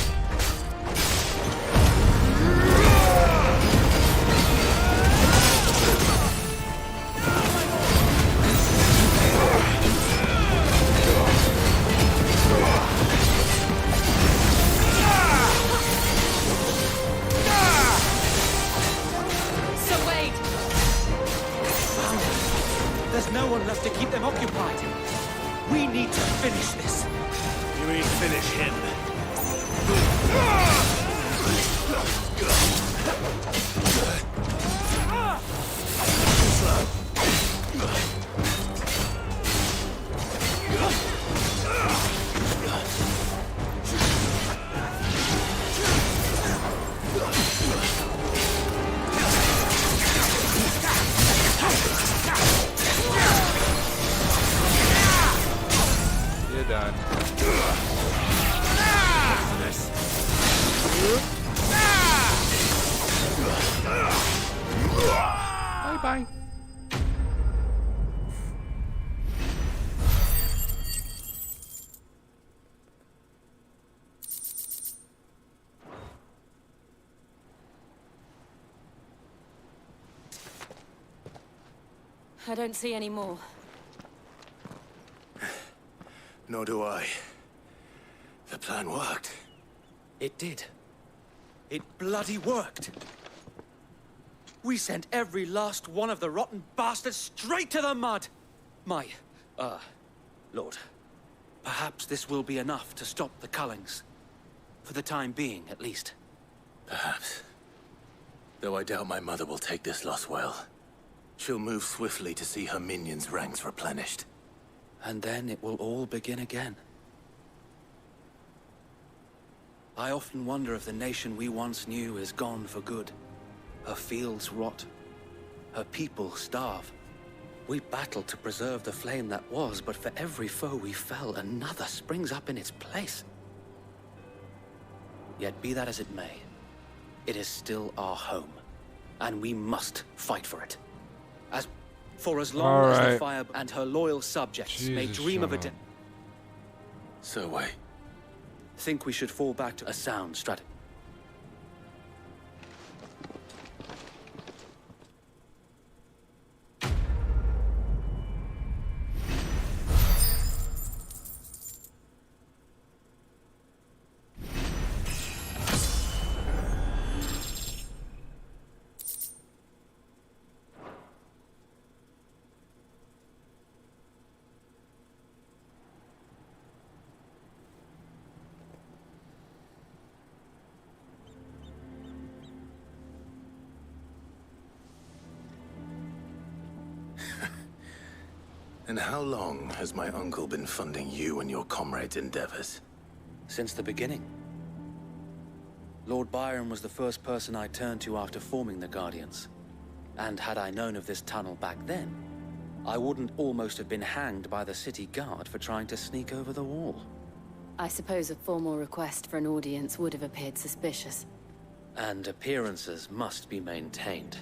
So wait. There's no one left to keep them occupied. We need to finish this. You mean finish him? You're done. Bye-bye. I don't see any more. Nor do I. The plan worked. It did. It bloody worked. We sent every last one of the rotten bastards straight to the mud. My, Lord, perhaps this will be enough to stop the Cullings. For the time being, at least. Perhaps. Though I doubt my mother will take this loss well. She'll move swiftly to see her minions' ranks replenished. And then it will all begin again. I often wonder if the nation we once knew is gone for good. Her fields rot. Her people starve. We battled to preserve the flame that was, but for every foe we fell, another springs up in its place. Yet be that as it may, it is still our home, and we must fight for it. For as long as the fire and her loyal subjects may dream of a day. So wait. Think we should fall back to a sound strategy. And how long has my uncle been funding you and your comrades' endeavors? Since the beginning. Lord Byron was the first person I turned to after forming the Guardians. And had I known of this tunnel back then, I wouldn't almost have been hanged by the city guard for trying to sneak over the wall. I suppose a formal request for an audience would have appeared suspicious. And appearances must be maintained.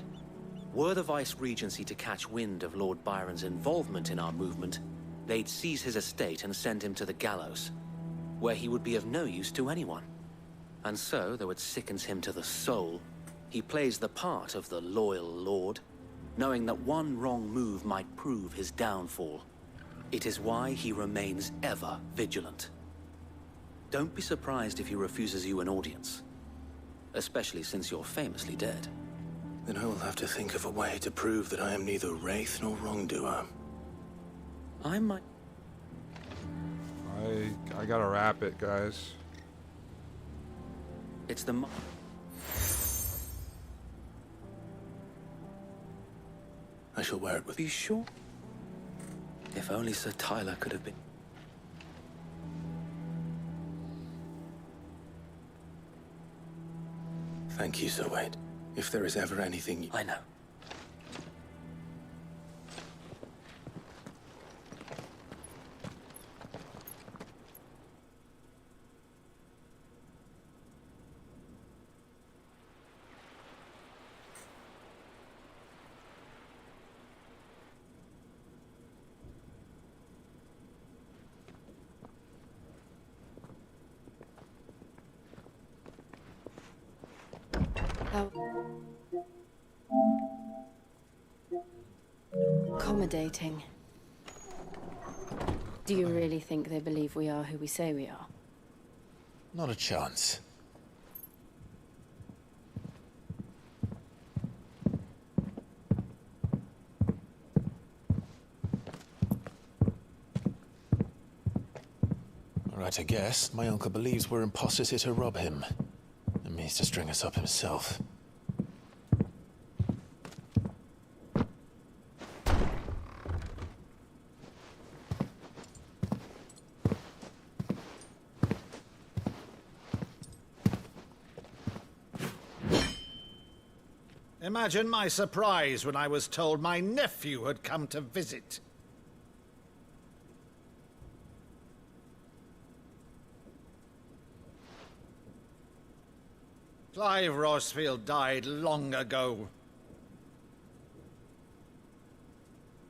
Were the Vice-Regency to catch wind of Lord Byron's involvement in our movement, they'd seize his estate and send him to the gallows, where he would be of no use to anyone. And so, though it sickens him to the soul, he plays the part of the loyal lord, knowing that one wrong move might prove his downfall. It is why he remains ever vigilant. Don't be surprised if he refuses you an audience, especially since you're famously dead. Then I will have to think of a way to prove that I am neither wraith nor wrongdoer. I might... I gotta wrap it, guys. It's the... I shall wear it with... Be sure? If only Sir Tyler could have been... Thank you, Sir Wade. If there is ever anything... I know. Accommodating. Do you really think they believe we are who we say we are? Not a chance. Right, I guess. My uncle believes we're imposters here to rob him. And means to string us up himself. Imagine my surprise when I was told my nephew had come to visit. Clive Rosfield died long ago.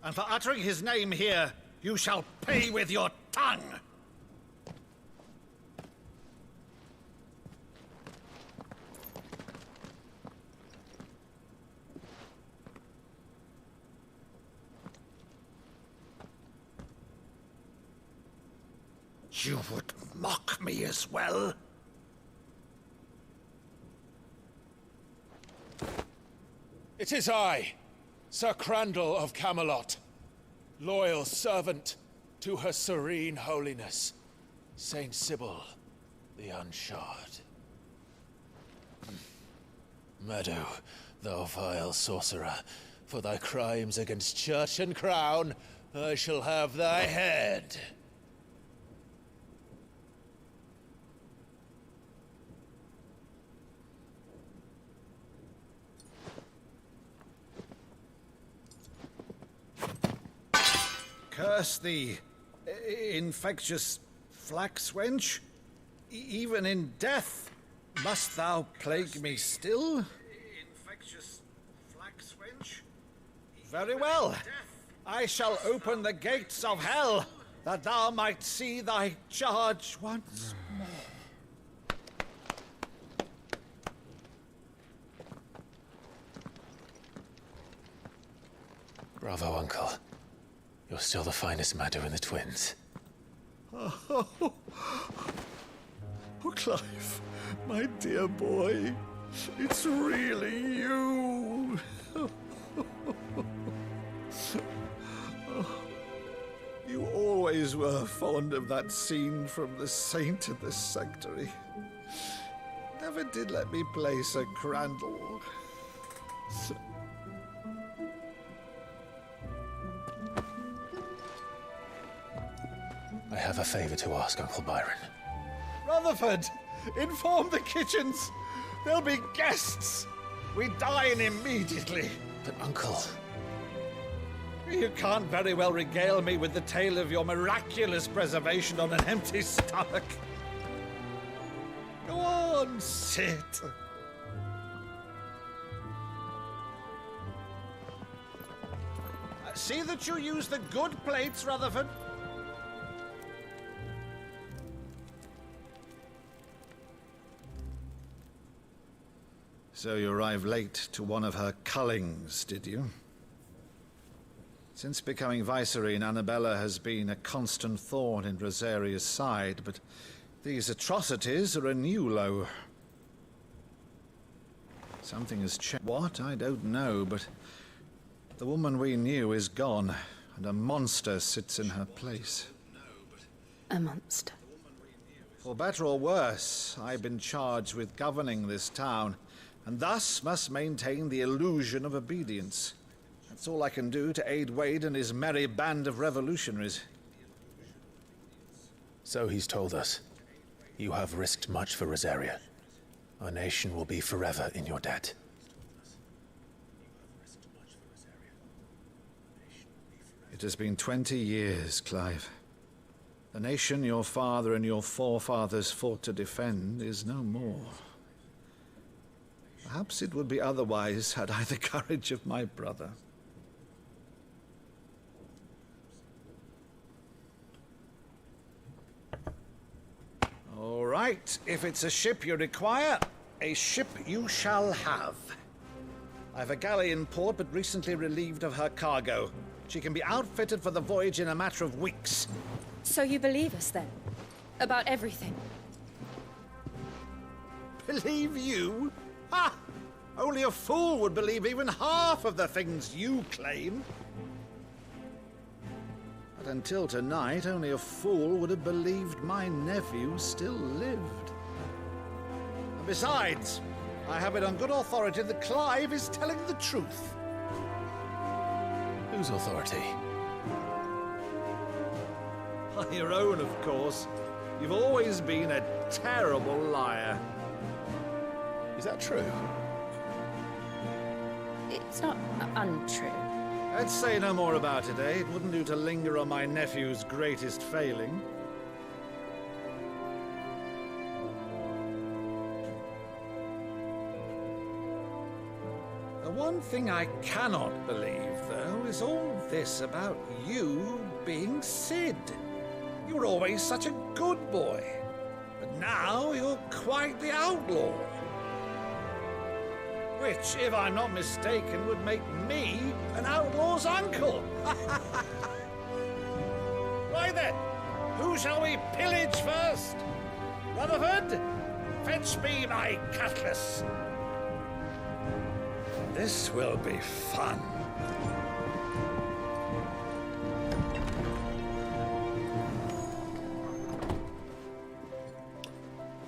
And for uttering his name here, you shall pay with your tongue! You would mock me as well? It is I, Sir Crandall of Camelot, loyal servant to Her Serene Holiness, Saint Sybil the Unshod. Meadow, thou vile sorcerer, for thy crimes against church and crown, I shall have thy head. Curse thee, infectious flax wench. Even in death, must thou plague me still? Infectious flax wench. Very well. I shall open the gates of hell, that thou might see thy charge once more. Bravo, Uncle. You're still the finest Maddo in the twins. Oh, Clive, my dear boy, it's really you. You always were fond of that scene from The Saint in the Sanctuary. Never did let me play Sir Crandall. I have a favor to ask, Uncle Byron. Rutherford, inform the kitchens. There'll be guests! We dine immediately. But, Uncle... You can't very well regale me with the tale of your miraculous preservation on an empty stomach. Go on, sit. See that you use the good plates, Rutherford. So you arrived late to one of her cullings, did you? Since becoming Vicereine, Annabella has been a constant thorn in Rosaria's side, but these atrocities are a new low. Something has changed. What? I don't know, but the woman we knew is gone, and a monster sits in her place. A monster. For better or worse, I've been charged with governing this town, and thus must maintain the illusion of obedience. That's all I can do to aid Wade and his merry band of revolutionaries. So he's told us. You have risked much for Rosaria. Our nation will be forever in your debt. It has been 20 years, Clive. The nation your father and your forefathers fought to defend is no more. Perhaps it would be otherwise had I the courage of my brother. All right, if it's a ship you require, a ship you shall have. I've a galley in port, but recently relieved of her cargo. She can be outfitted for the voyage in a matter of weeks. So you believe us then? About everything? Believe you? Ha! Only a fool would believe even half of the things you claim. But until tonight, only a fool would have believed my nephew still lived. And besides, I have it on good authority that Clive is telling the truth. Whose authority? On your own, of course. You've always been a terrible liar. Is that true? It's not untrue. Let's say no more about it, eh? It wouldn't do to linger on my nephew's greatest failing. The one thing I cannot believe, though, is all this about you being Sid. You were always such a good boy, but now you're quite the outlaw. Which, if I'm not mistaken, would make me an outlaw's uncle. Right then, who shall we pillage first? Rutherford, fetch me my cutlass. This will be fun.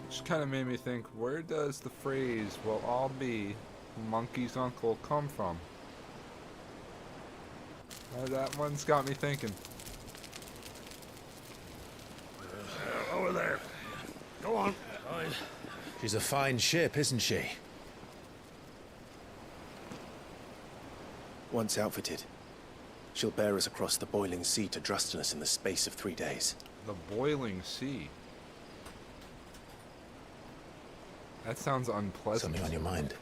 Which kind of made me think, where does the phrase, "we'll all be Monkey's uncle," come from? That one's got me thinking. Over there. Go on. She's a fine ship, isn't she? Once outfitted, she'll bear us across the boiling sea to Drustinus in the space of 3 days. The boiling sea. That sounds unpleasant. Something on your mind?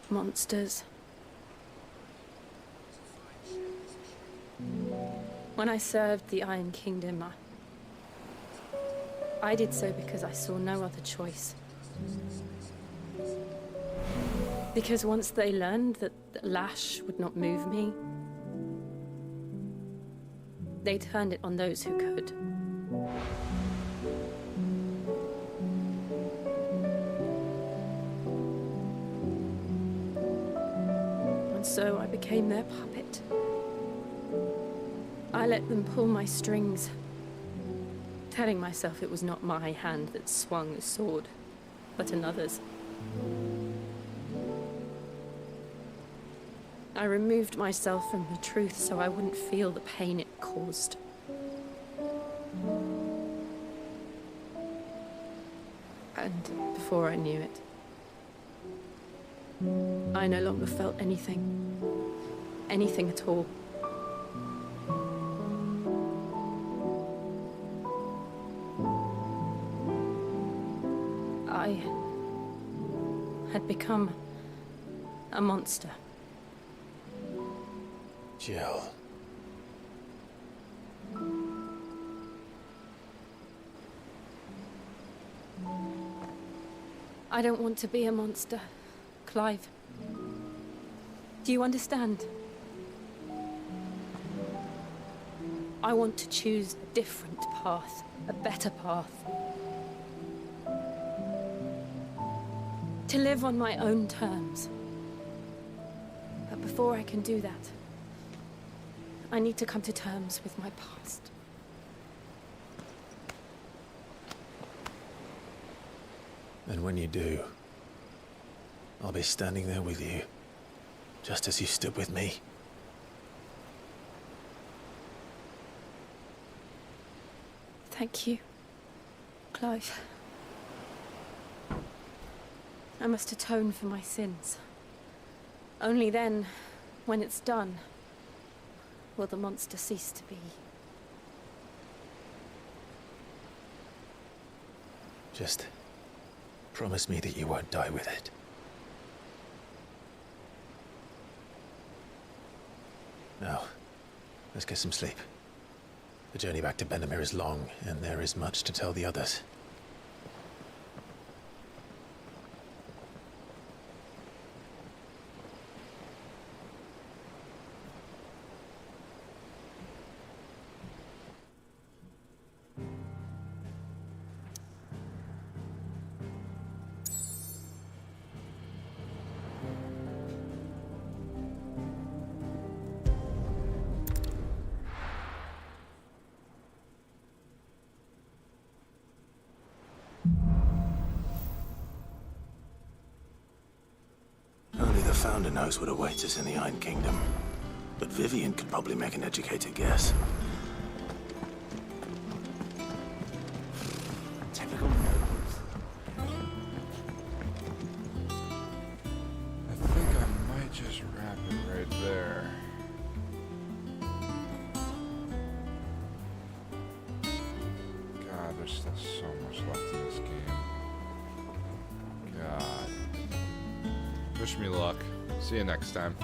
Monsters. When I served the Iron Kingdom, I did so because I saw no other choice. Because once they learned that the lash would not move me, they turned it on those who could. And so I became their puppet. I let them pull my strings, telling myself it was not my hand that swung the sword, but another's. I removed myself from the truth so I wouldn't feel the pain it caused. And before I knew it, I no longer felt anything. Anything at all. I had become a monster. Jill. I don't want to be a monster, Clive. Do you understand? I want to choose a different path, a better path. To live on my own terms. But before I can do that, I need to come to terms with my past. And when you do, I'll be standing there with you, just as you stood with me. Thank you, Clive. I must atone for my sins. Only then, when it's done, will the monster cease to be. Just promise me that you won't die with it. Now, let's get some sleep. The journey back to Benamir is long, and there is much to tell the others. Only the Founder knows what awaits us in the Iron Kingdom. But Vivian could probably make an educated guess. Typical nobles. I think I might just wrap it right there. God, there's still so much left in this game. God. Wish me luck. See you next time.